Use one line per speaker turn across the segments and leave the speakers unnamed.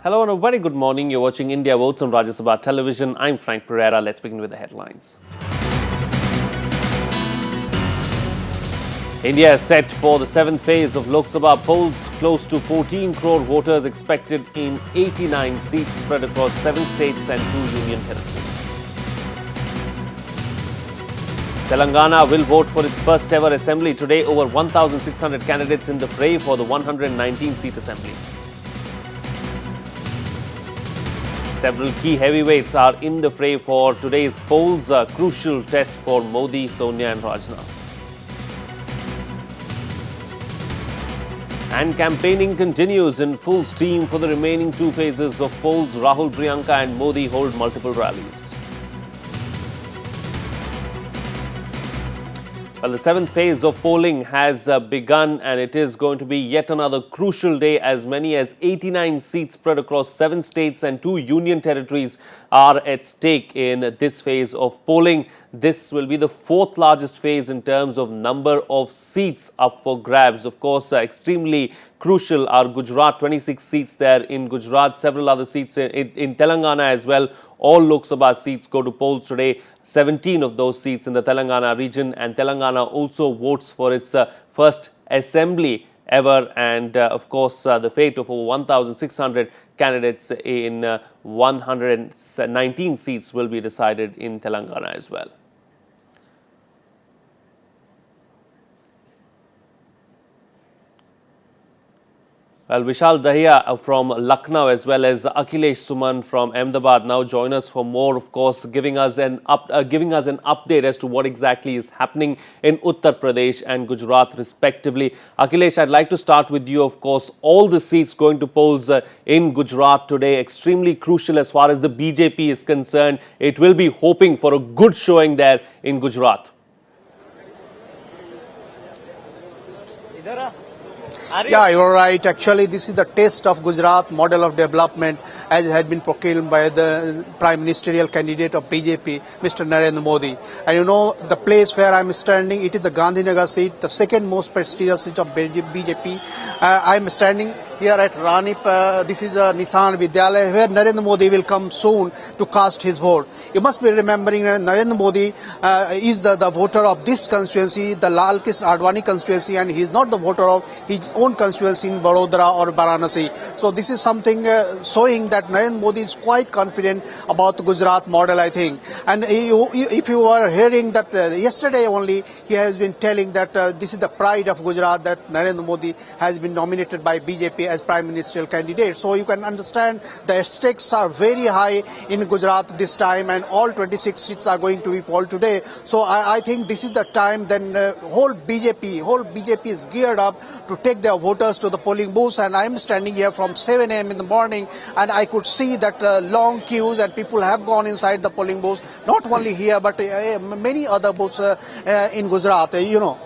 Hello and a very good morning. You're watching India Votes on Rajya Sabha Television. I'm Frank Pereira. Let's begin with the headlines. India is set for the 7th phase of Lok Sabha polls. Close to 14 crore voters expected in 89 seats spread across 7 states and 2 union territories. Telangana will vote for its first ever assembly today. Over 1,600 candidates in the fray for the 119-seat assembly. Several key heavyweights are in the fray for today's polls, a crucial test for Modi, Sonia and Rajnath. And campaigning continues in full steam for the remaining 2 phases of polls. Rahul, Priyanka and Modi hold multiple rallies. Well, the 7th phase of polling has begun, and it is going to be yet another crucial day. As many as 89 seats spread across 7 states and 2 union territories are at stake in this phase of polling. This will be the 4th largest phase in terms of number of seats up for grabs. Of course, extremely crucial are Gujarat, 26 seats there in Gujarat, several other seats in Telangana as well. All Lok Sabha seats go to polls today. 17 of those seats in the Telangana region, and Telangana also votes for its first assembly ever. And of course, the fate of over 1,600 candidates in 119 seats will be decided in Telangana as well. Well, Vishal Dahiya from Lucknow as well as Akhilesh Suman from Ahmedabad now join us for more, of course, giving us an update as to what exactly is happening in Uttar Pradesh and Gujarat respectively. Akhilesh, I'd like to start with you. Of course, all the seats going to polls in Gujarat today, extremely crucial as far as the BJP is concerned. It will be hoping for a good showing there in Gujarat.
Yeah, you're right. Actually, this is the test of Gujarat model of development as had been proclaimed by the prime ministerial candidate of BJP, Mr. Narendra Modi. And you know, the place where I'm standing, it is the Gandhinagar seat, the second most prestigious seat of BJP. I'm standing here at Ranip. This is the Nisan Vidyalaya where Narendra Modi will come soon to cast his vote. You must be remembering that Narendra Modi is the voter of this constituency, the Lal Krishna Advani constituency, and he is not the voter of his own constituency in Vadodara or Varanasi. So this is something showing that Narendra Modi is quite confident about the Gujarat model, I think. And if you were hearing that yesterday only, he has been telling that this is the pride of Gujarat, that Narendra Modi has been nominated by BJP as prime ministerial candidate. So you can understand the stakes are very high in Gujarat this time, and all 26 seats are going to be polled today. So I think this is the time then whole BJP is geared up to take their voters to the polling booths. And I'm standing here from 7 a.m. in the morning, and I could see that long queues and people have gone inside the polling booths, not only here but many other booths in Gujarat, you know.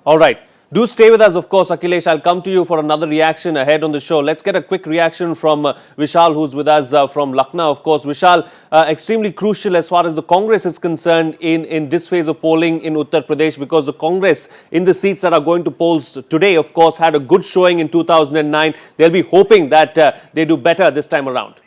All right. Do stay with us, of course, Akhilesh. I'll come to you for another reaction ahead on the show. Let's get a quick reaction from Vishal, who's with us from Lucknow. Of course, Vishal, extremely crucial as far as the Congress is concerned in this phase of polling in Uttar Pradesh, because the Congress in the seats that are going to polls today, of course, had a good showing in 2009. They'll be hoping that they do better this time around.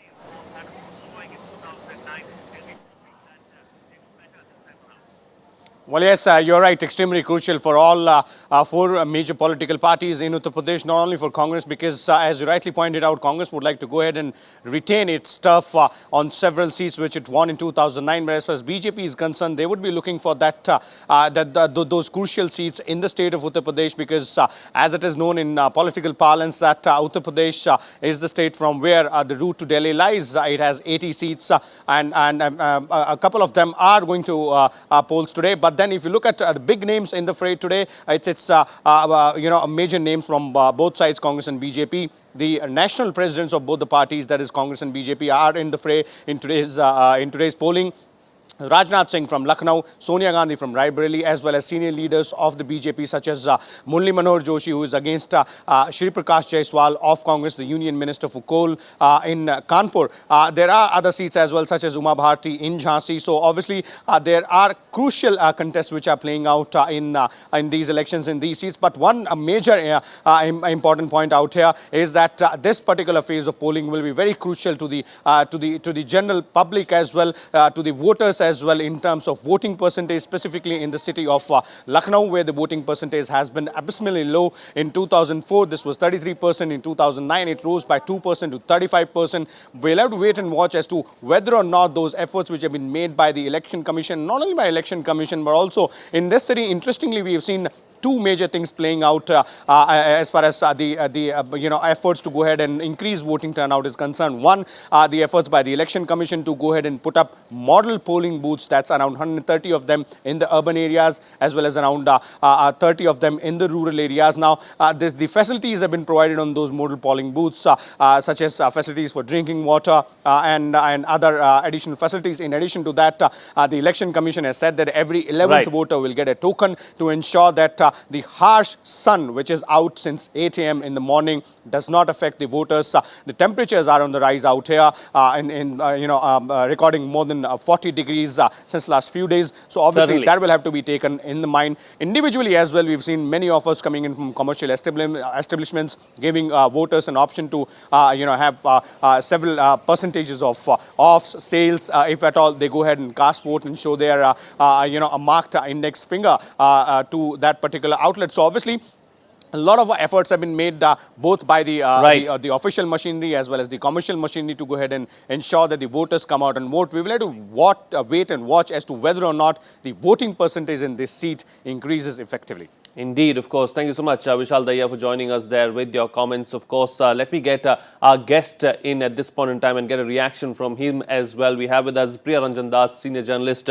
Well, yes, you're right. Extremely crucial for all 4 major political parties in Uttar Pradesh, not only for Congress, because as you rightly pointed out, Congress would like to go ahead and retain its turf on several seats which it won in 2009. But as far as BJP is concerned, they would be looking for those crucial seats in the state of Uttar Pradesh, because as it is known in political parlance, that Uttar Pradesh is the state from where the route to Delhi lies. It has 80 seats, and a couple of them are going to polls today. But then if you look at the big names in the fray today, it's major names from both sides, Congress and BJP. The national presidents of both the parties, that is Congress and BJP, are in the fray in today's polling. Rajnath Singh from Lucknow, Sonia Gandhi from Raebareli, as well as senior leaders of the BJP such as Murli Manohar Joshi, who is against Shri Prakash Jaiswal of Congress, the Union Minister for Coal in Kanpur. There are other seats as well, such as Uma Bharti in Jhansi. So obviously there are crucial contests which are playing out in these elections in these seats. But one major important point out here is that this particular phase of polling will be very crucial to the general public as well, to the voters as well, in terms of voting percentage, specifically in the city of Lucknow, where the voting percentage has been abysmally low. In 2004, this was 33%. In 2009, it rose by 2% to 35%. We'll have to wait and watch as to whether or not those efforts which have been made by the Election Commission, not only by Election Commission, but also in this city, interestingly, we have seen two major things playing out as far as the efforts to go ahead and increase voting turnout is concerned. One, the efforts by the Election Commission to go ahead and put up model polling booths. That's around 130 of them in the urban areas, as well as around 30 of them in the rural areas. Now, the facilities have been provided on those model polling booths, such as facilities for drinking water and other additional facilities. In addition to that, the Election Commission has said that every 11th voter will get a token to ensure that the harsh sun, which is out since 8 a.m. in the morning, does not affect the voters. The temperatures are on the rise out here, recording more than 40 degrees since last few days. So obviously that will have to be taken in the mind. Individually as well, we've seen many offers coming in from commercial establishments, giving voters an option to have several percentages of off sales if at all they go ahead and cast vote and show their a marked index finger to that particular outlet. So obviously a lot of efforts have been made both by the official machinery as well as the commercial machinery to go ahead and ensure that the voters come out and vote. We will have to wait and watch as to whether or not the voting percentage in this seat increases effectively.
Indeed, of course. Thank you so much, Vishal Daya, for joining us there with your comments. Of course, let me get our guest in at this point in time and get a reaction from him as well. We have with us Priya Ranjan Das, senior journalist.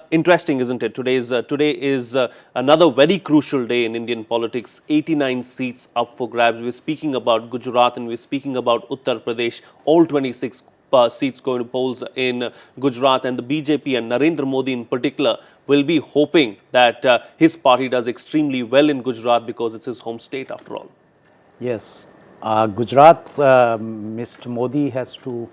Interesting, isn't it? Today is another very crucial day in Indian politics. 89 seats up for grabs. We're speaking about Gujarat and we're speaking about Uttar Pradesh. All 26 seats going to polls in Gujarat, and the BJP and Narendra Modi in particular will be hoping that his party does extremely well in Gujarat because it's his home state after all.
Yes, Gujarat, Mr. Modi has to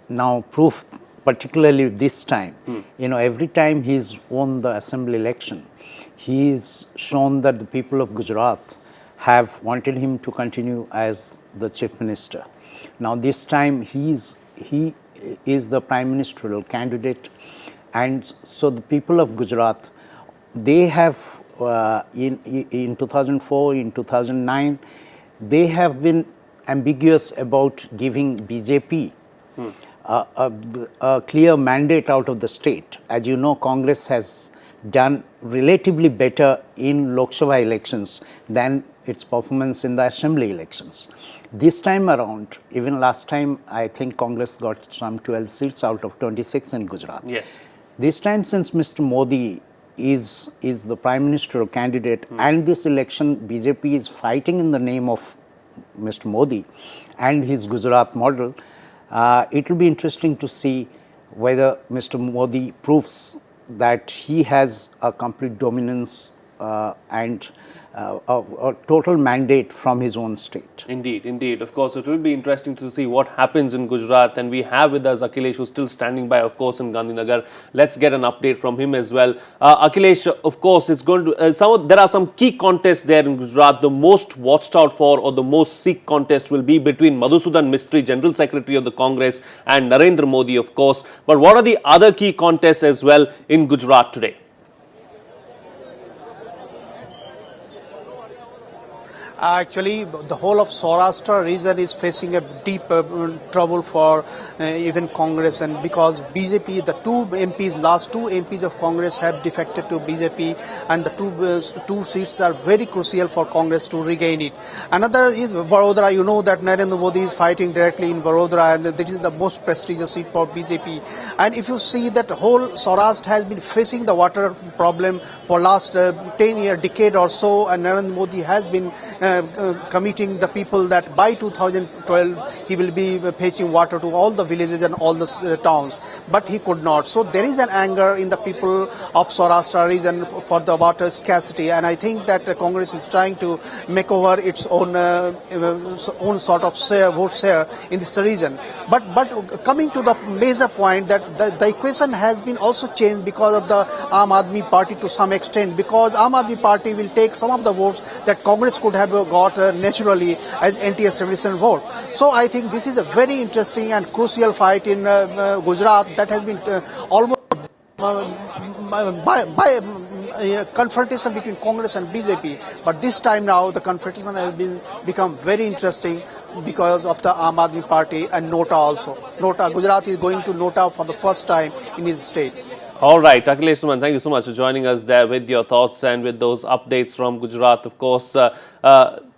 now prove, particularly this time, every time he's won the assembly election, he's shown that the people of Gujarat have wanted him to continue as the chief minister. Now this time he is the prime ministerial candidate, and so the people of Gujarat, they have in 2004, in 2009, they have been ambiguous about giving BJP a clear mandate out of the state. As you know, Congress has done relatively better in Lok Sabha elections than its performance in the assembly elections. This time around, even last time, I think Congress got some 12 seats out of 26 in Gujarat.
Yes.
This time, since Mr. Modi is the prime ministerial candidate, and this election BJP is fighting in the name of Mr. Modi and his Gujarat model, it will be interesting to see whether Mr. Modi proves that he has a complete dominance and a total mandate from his own state.
Indeed, indeed. Of course, it will be interesting to see what happens in Gujarat. And we have with us Akhilesh, who's still standing by, of course, in Gandhinagar. Let's get an update from him as well. Akhilesh, of course, it's going to there are some key contests there in Gujarat. The most watched out for, or the most seek contest, will be between Madhusudan Mistry, General Secretary of the Congress, and Narendra Modi, of course. But what are the other key contests as well in Gujarat today?
Actually, the whole of Saurashtra region is facing a deep trouble for even Congress, and because BJP, the last two MPs of Congress have defected to BJP, and the two seats are very crucial for Congress to regain it. Another is Vadodara. You know that Narendra Modi is fighting directly in Vadodara, and this is the most prestigious seat for BJP. And if you see that whole Saurashtra has been facing the water problem for last 10 years, decade or so, and Narendra Modi has been committing the people that by 2012 he will be fetching water to all the villages and all the towns, but he could not. So there is an anger in the people of Saurashtra region for the water scarcity, and I think that Congress is trying to make over its own sort of vote share in this region. But coming to the major point, that the equation has been also changed because of the Aam Aadmi Party to some extent, because Aam Aadmi Party will take some of the votes that Congress could have got naturally as anti-establishment vote. So I think this is a very interesting and crucial fight in Gujarat that has been almost by confrontation between Congress and BJP. But this time now the confrontation has become very interesting because of the Aam Aadmi Party and Nota also. Gujarat is going to Nota for the first time in his state.
All right, Akhilesh Suman, thank you so much for joining us there with your thoughts and with those updates from Gujarat. Of course,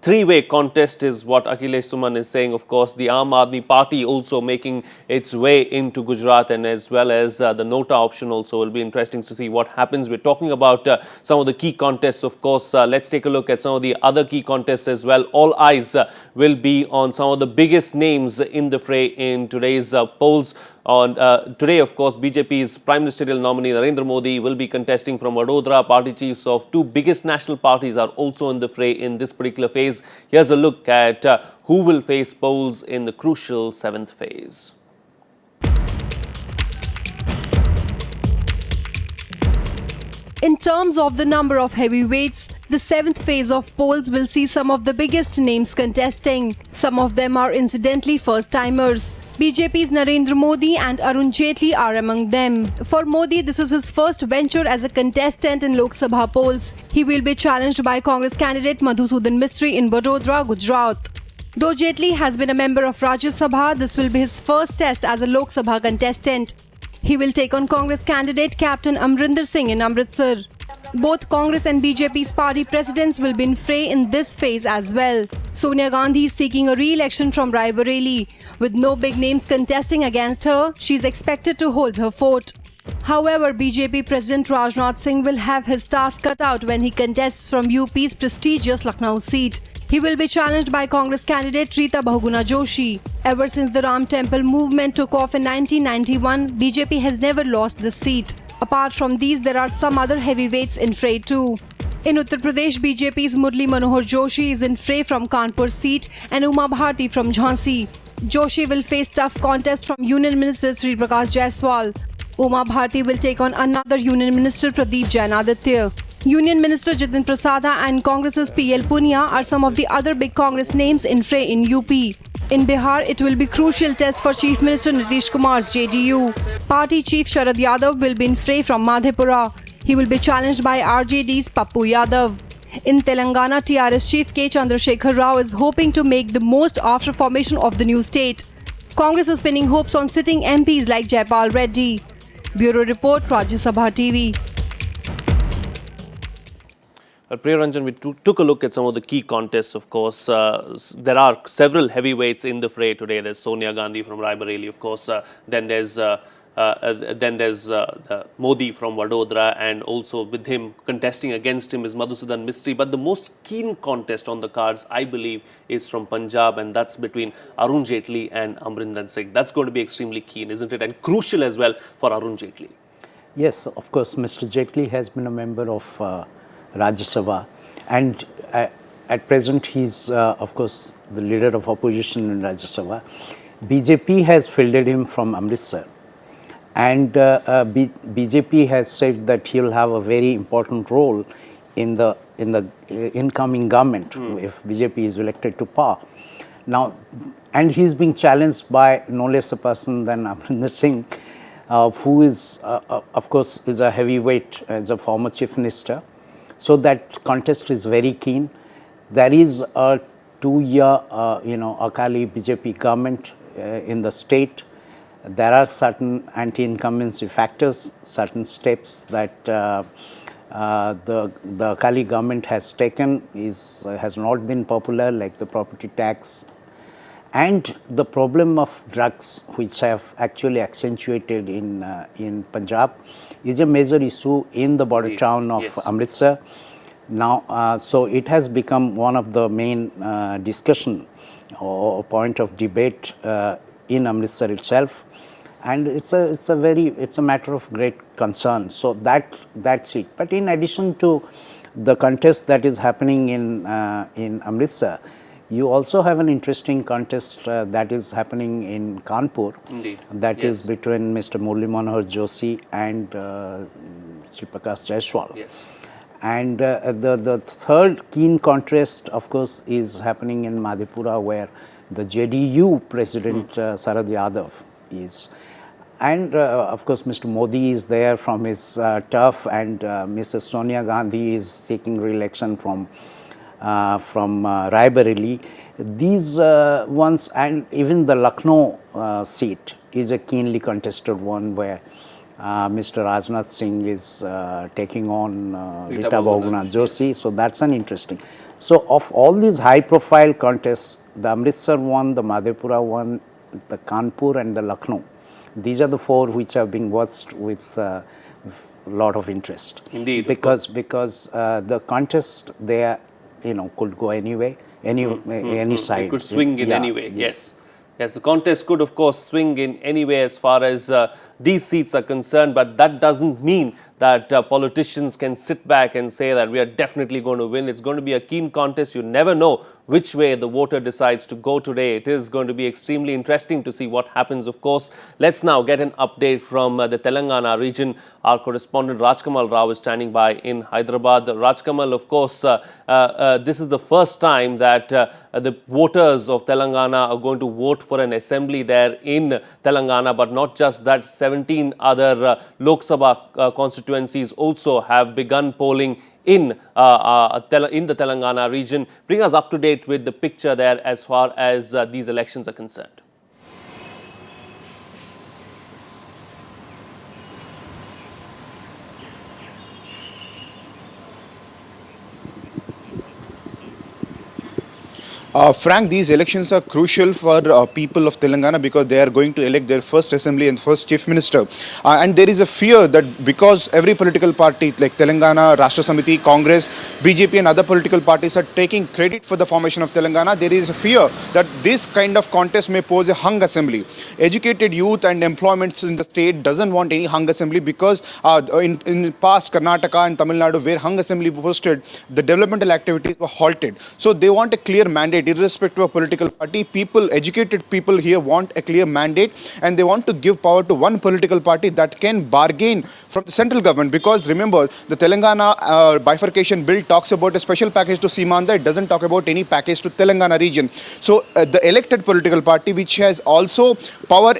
three-way contest is what Akhilesh Suman is saying. Of course, the Aam Aadmi Party also making its way into Gujarat, and as well as the Nota option also will be interesting to see what happens. We're talking about some of the key contests. Of course, let's take a look at some of the other key contests as well. All eyes will be on some of the biggest names in the fray in today's polls. On today, of course, BJP's Prime Ministerial nominee Narendra Modi will be contesting from Vadodara. Party chiefs of two biggest national parties are also in the fray in this particular phase. Here's a look at who will face polls in the crucial 7th phase.
In terms of the number of heavyweights, the 7th phase of polls will see some of the biggest names contesting. Some of them are incidentally first-timers. BJP's Narendra Modi and Arun Jaitley are among them. For Modi, this is his first venture as a contestant in Lok Sabha polls. He will be challenged by Congress candidate Madhusudan Mistry in Vadodara, Gujarat. Though Jaitley has been a member of Rajya Sabha, this will be his first test as a Lok Sabha contestant. He will take on Congress candidate Captain Amrinder Singh in Amritsar. Both Congress and BJP's party presidents will be in fray in this phase as well. Sonia Gandhi is seeking a re-election from Raebareli. With no big names contesting against her, she is expected to hold her fort. However, BJP President Rajnath Singh will have his task cut out when he contests from UP's prestigious Lucknow seat. He will be challenged by Congress candidate Rita Bahuguna Joshi. Ever since the Ram Temple movement took off in 1991, BJP has never lost this seat. Apart from these, there are some other heavyweights in fray too. In Uttar Pradesh, BJP's Murli Manohar Joshi is in fray from Kanpur seat and Uma Bharti from Jhansi. Joshi will face tough contest from Union Minister Sri Prakash Jaiswal. Uma Bharti will take on another Union Minister Pradeep Jainaditya. Union Minister Jitin Prasada and Congress's PL Punia are some of the other big Congress names in fray in UP. In Bihar, it will be crucial test for Chief Minister Nitish Kumar's JDU. Party Chief Sharad Yadav will be in fray from Madhepura. He will be challenged by RJD's Pappu Yadav. In Telangana, TRS Chief K. Chandrasekhar Rao is hoping to make the most after formation of the new state. Congress is pinning hopes on sitting MPs like Jaipal Reddy. Bureau Report, Rajya Sabha TV.
Priya Ranjan, we took a look at some of the key contests, of course. There are several heavyweights in the fray today. There's Sonia Gandhi from Raebareli, of course. Then there's Modi from Vadodara, and also with him, contesting against him is Madhusudan Mistry. But the most keen contest on the cards, I believe, is from Punjab, and that's between Arun Jaitley and Amrinder Singh. That's going to be extremely keen, isn't it? And crucial as well for Arun Jaitley.
Yes, of course, Mr. Jaitley has been a member of Rajya Sabha, and at present he's of course the leader of opposition in Rajya Sabha. BJP has fielded him from Amritsar, and BJP has said that he'll have a very important role in the incoming government if BJP is elected to power. Now, and he's being challenged by no less a person than Amrinder Singh, who is of course is a heavyweight, as a former chief minister. So that contest is very keen. There is a 2-year, Akali BJP government in the state. There are certain anti-incumbency factors, certain steps that the Akali government has taken has not been popular, like the property tax, and the problem of drugs, which have actually accentuated in Punjab, is a major issue in the border town of Amritsar. Now, so it has become one of the main discussion or point of debate in Amritsar itself, and it's a matter of great concern. So that's it. But in addition to the contest that is happening in Amritsar, you also have an interesting contest that is happening in Kanpur.
Indeed.
That is between Mr. Murli Manohar Joshi and Shri Prakash Jaiswal.
Yes.
And the third keen contest, of course, is happening in Madhepura, where the JDU president Sarad Yadav is. And of course, Mr. Modi is there from his turf, and Mrs. Sonia Gandhi is seeking re-election from Raebareli. These ones, and even the Lucknow seat is a keenly contested one, where Mr. Rajnath Singh is taking on Rita Bahuguna Joshi. So that's an interesting. So of all these high-profile contests, the Amritsar one, the Madhepura one, the Kanpur and the Lucknow, these are the four which are being watched with a lot of interest.
Indeed.
Because the contest there, could go anyway, any side.
It could swing in any way. Yes. Yes, the contest could, of course, swing in any way as far as these seats are concerned, but that doesn't mean that politicians can sit back and say that we are definitely going to win. It's going to be a keen contest. You never know which way the voter decides to go today. It is going to be extremely interesting to see what happens, of course. Let's now get an update from the Telangana region. Our correspondent Rajkamal Rao is standing by in Hyderabad. Rajkamal, of course, this is the first time that the voters of Telangana are going to vote for an assembly there in Telangana, but not just that, 17 other Lok Sabha constituencies also have begun polling in the Telangana region. Bring us up to date with the picture there as far as these elections are concerned.
Frank, these elections are crucial for people of Telangana because they are going to elect their first assembly and first chief minister. And there is a fear that because every political party like Telangana, Rajya Samiti, Congress, BJP and other political parties are taking credit for the formation of Telangana, there is a fear that this kind of contest may pose a hung assembly. Educated youth and employments in the state doesn't want any hung assembly because in past Karnataka and Tamil Nadu where hung assembly posted, the developmental activities were halted. So they want a clear mandate. Irrespective of political party, educated people here want a clear mandate, and they want to give power to one political party that can bargain from the central government. Because remember, the Telangana bifurcation bill talks about a special package to Simanda. It doesn't talk about any package to Telangana region. So the elected political party, which has also power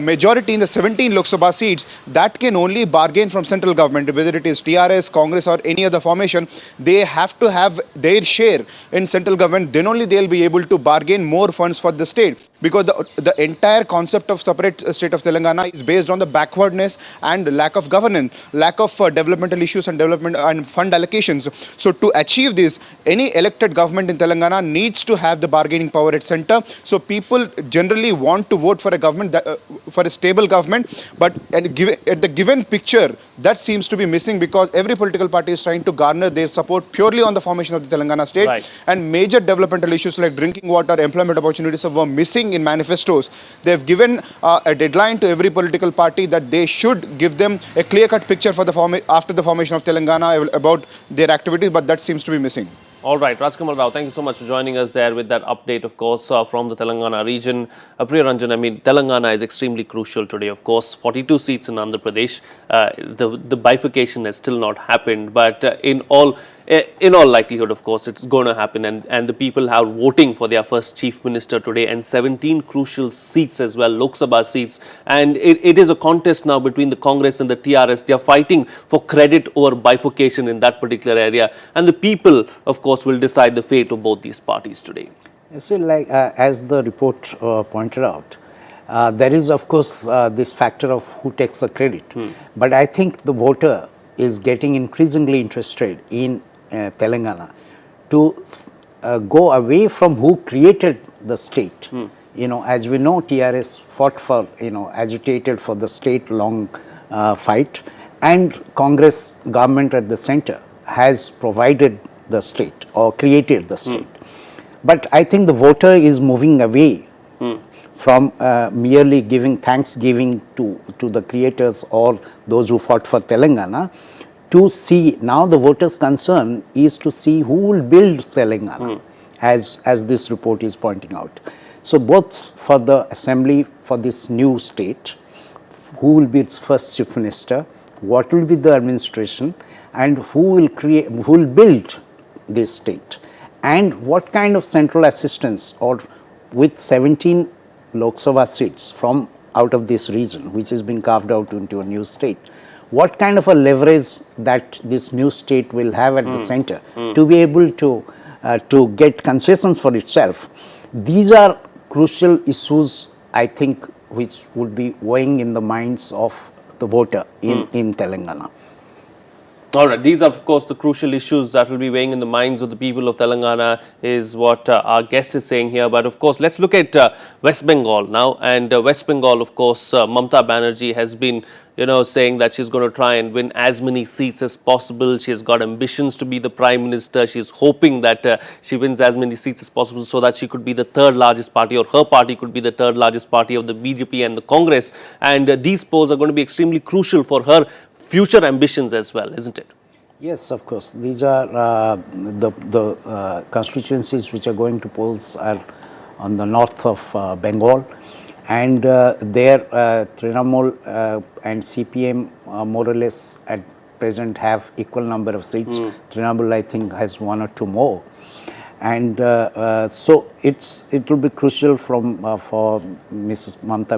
majority in the 17 Lok Sabha seats, that can only bargain from central government, whether it is TRS, Congress or any other formation. They have to have their share in central government. Then only they'll be able to bargain more funds for the state, because the entire concept of separate state of Telangana is based on the backwardness and lack of governance, lack of developmental issues and development and fund allocations. So to achieve this, any elected government in Telangana needs to have the bargaining power at center. So people generally want to vote for a government for a stable government, but at the given picture that seems to be missing, because every political party is trying to garner their support purely on the formation of the Telangana state, and major developmental issues like drinking water, employment opportunities were missing in manifestos. They have given a deadline to every political party that they should give them a clear-cut picture for after the formation of Telangana about their activities, but that seems to be missing.
All right, Rajkamal Rao, thank you so much for joining us there with that update, of course, from the Telangana region. Priya Ranjan, I mean, Telangana is extremely crucial today, of course. 42 seats in Andhra Pradesh. The bifurcation has still not happened, but in all likelihood, of course, it's going to happen, and the people are voting for their first chief minister today, and 17 crucial seats as well, Lok Sabha seats, and it is a contest now between the Congress and the TRS. They are fighting for credit over bifurcation in that particular area, and the people, of course, will decide the fate of both these parties today.
So, like as the report pointed out, there is, of course, this factor of who takes the credit, but I think the voter is getting increasingly interested in Telangana to go away from who created the state. As we know, TRS fought for, agitated for the state long fight, and Congress government at the center has provided the state or created the state. But I think the voter is moving away from merely giving thanksgiving to the creators or those who fought for Telangana, to see now the voters' concern is to see who will build Telangana, as this report is pointing out. So both for the assembly for this new state, who will be its first chief minister, what will be the administration, and who will build this state, and what kind of central assistance, or with 17 Lok Sabha seats from out of this region, which has been carved out into a new state, what kind of a leverage that this new state will have at the center to be able to get concessions for itself. These are crucial issues, I think, which would be weighing in the minds of the voter in Telangana.
All right, these are of course the crucial issues that will be weighing in the minds of the people of Telangana, is what our guest is saying here. But of course, let's look at West Bengal now. And West Bengal, of course, Mamata Banerjee has been, saying that she's going to try and win as many seats as possible. She has got ambitions to be the Prime Minister. She's hoping that she wins as many seats as possible so that she could be the third largest party, or her party could be the third largest party of the BJP and the Congress. And these polls are going to be extremely crucial for her future ambitions as well, isn't it?
Yes, of course. These are the constituencies which are going to polls are on the north of Bengal, and there Trinamool and CPM more or less at present have equal number of seats. Trinamool, I think, has one or two more, and so it will be crucial for Miss Mamata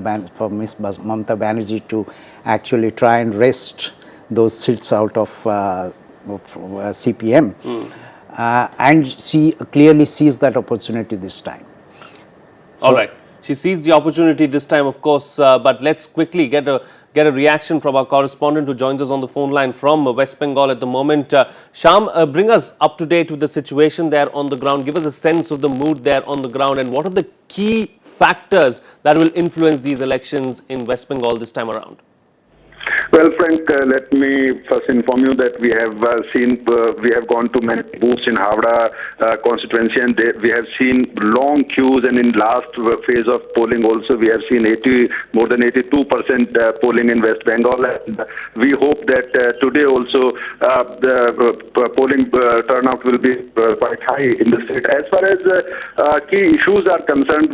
Banerjee to actually try and wrest those seats out of CPM, and she clearly sees that opportunity this time. So,
all right, she sees the opportunity this time, of course, but let's quickly get a reaction from our correspondent who joins us on the phone line from West Bengal at the moment. Sham, bring us up to date with the situation there on the ground. Give us a sense of the mood there on the ground, and what are the key factors that will influence these elections in West Bengal this time around?
Well, Frank, let me first inform you that we have we have gone to many booths in Havda constituency, and we have seen long queues, and in last phase of polling also we have seen more than 82% polling in West Bengal, and we hope that today also the polling turnout will be quite high in the state. As far as key issues are concerned,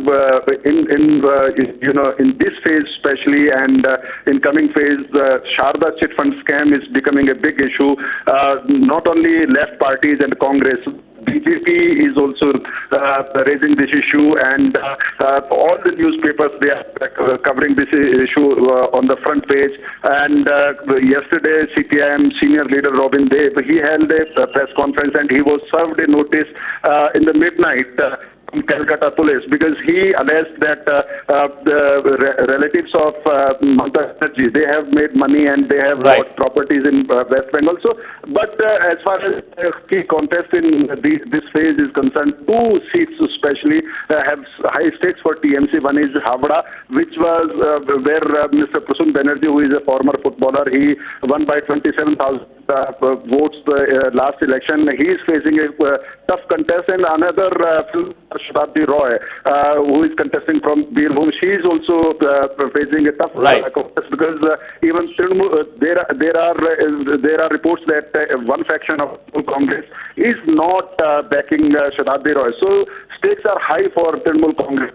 in this phase especially, and in coming phase, Sharda chit fund scam is becoming a big issue. Not only left parties and Congress, BJP is also raising this issue, and all the newspapers, they are covering this issue on the front page. And yesterday, CPIM senior leader Robin Dev, he held a press conference, and he was served a notice in the midnight Calcutta police, because he alleged that the relatives of Mamata Banerjee, they have made money and they have bought properties in West Bengal. So, but as far as key contest in this phase is concerned, two seats especially have high stakes for TMC. One is Havda, which was where Mr. Prasun Banerjee, who is a former footballer, he won by 27,000 votes last election. He is facing a tough contest, and another Shatabdi Roy, who is contesting from Birbhum, she is also facing a tough contest, because even there are reports that one faction of Congress is not backing Shatabdi Roy. So stakes are high for Trinamool Congress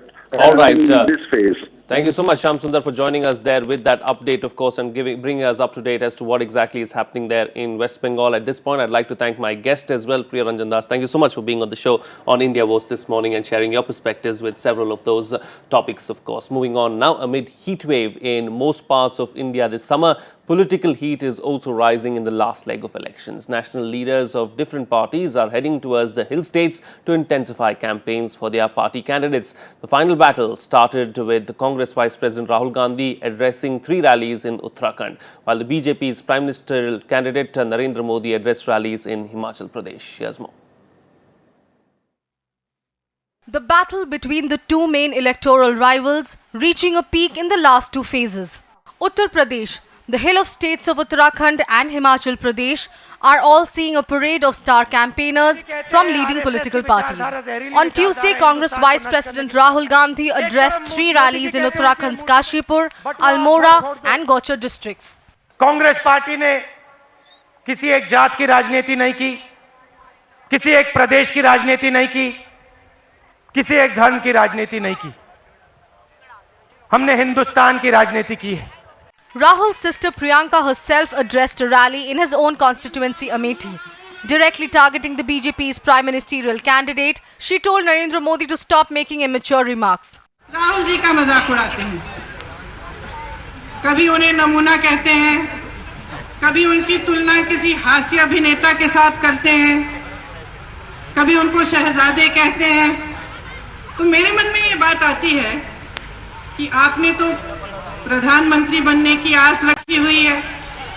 in this phase.
Thank you so much, Shyam Sundar, for joining us there with that update, of course, and bringing us up to date as to what exactly is happening there in West Bengal. At this point, I'd like to thank my guest as well, Priya Ranjan Das. Thank you so much for being on the show on India Votes this morning and sharing your perspectives with several of those topics, of course. Moving on now, amid heat wave in most parts of India this summer, political heat is also rising in the last leg of elections. National leaders of different parties are heading towards the hill states to intensify campaigns for their party candidates. The final battle started with the Congress Vice President Rahul Gandhi addressing 3 rallies in Uttarakhand, while the BJP's Prime Ministerial candidate Narendra Modi addressed rallies in Himachal Pradesh. Here's more.
The battle between the two main electoral rivals reaching a peak in the last 2 phases. Uttar Pradesh, The hill of states of Uttarakhand and Himachal Pradesh are all seeing a parade of star campaigners from leading political parties. On Tuesday, Congress Vice President Rahul Gandhi addressed 3 rallies in Uttarakhand's Kashipur, Almora and Gauchar districts.
Congress party ने किसी एक जात की राजनीति नहीं की, किसी एक प्रदेश की राजनीति नहीं की, किसी एक धर्म की राजनीति नहीं की। हमने हिंदुस्तान की राजनीति की है।
Rahul's sister Priyanka herself addressed a rally in his own constituency Amethi. Directly targeting the BJP's prime ministerial candidate, she told Narendra Modi to stop making immature remarks.
Rahul ji का मजाक उड़ाते हैं, कभी उन्हें नमूना कहते हैं, कभी उनकी तुलना किसी हास्य अभिनेता के साथ करते हैं, कभी उनको शहजादे कहते हैं। तो मेरे मन में ये बात आती है कि आपने तो प्रधानमंत्री बनने की आस रखी हुई है,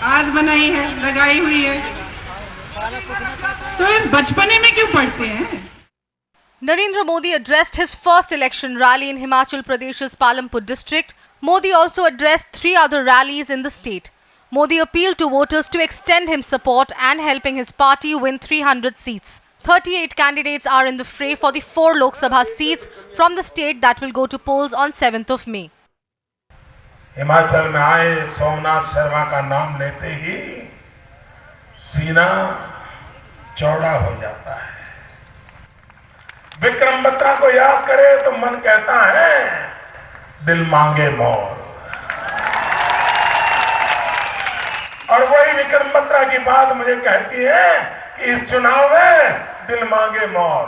आस बनाई है, लगाई हुई है, तो इस बचपने में क्यों पढ़ते हैं?
Narendra Modi addressed his first election rally in Himachal Pradesh's Palampur district. Modi also addressed 3 other rallies in the state. Modi appealed to voters to extend him support and helping his party win 300 seats. 38 candidates are in the fray for the 4 Lok Sabha seats from the state that will go to polls on 7th of May.
Himachal में आए सोमनाथ शर्मा का नाम लेते ही सीना चौड़ा हो जाता है। विक्रम बत्रा को याद करे तो मन कहता है दिल मांगे मोर। और वही विक्रम बत्रा की बात मुझे कहती है कि इस चुनाव में दिल मांगे मोर।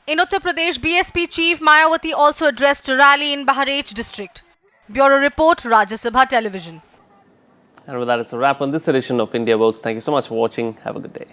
In Uttar Pradesh, BSP chief Mayawati also addressed a rally in Bahraich district. Bureau Report, Rajya Sabha Television.
And with that, it's a wrap on this edition of India Votes. Thank you so much for watching. Have a good day.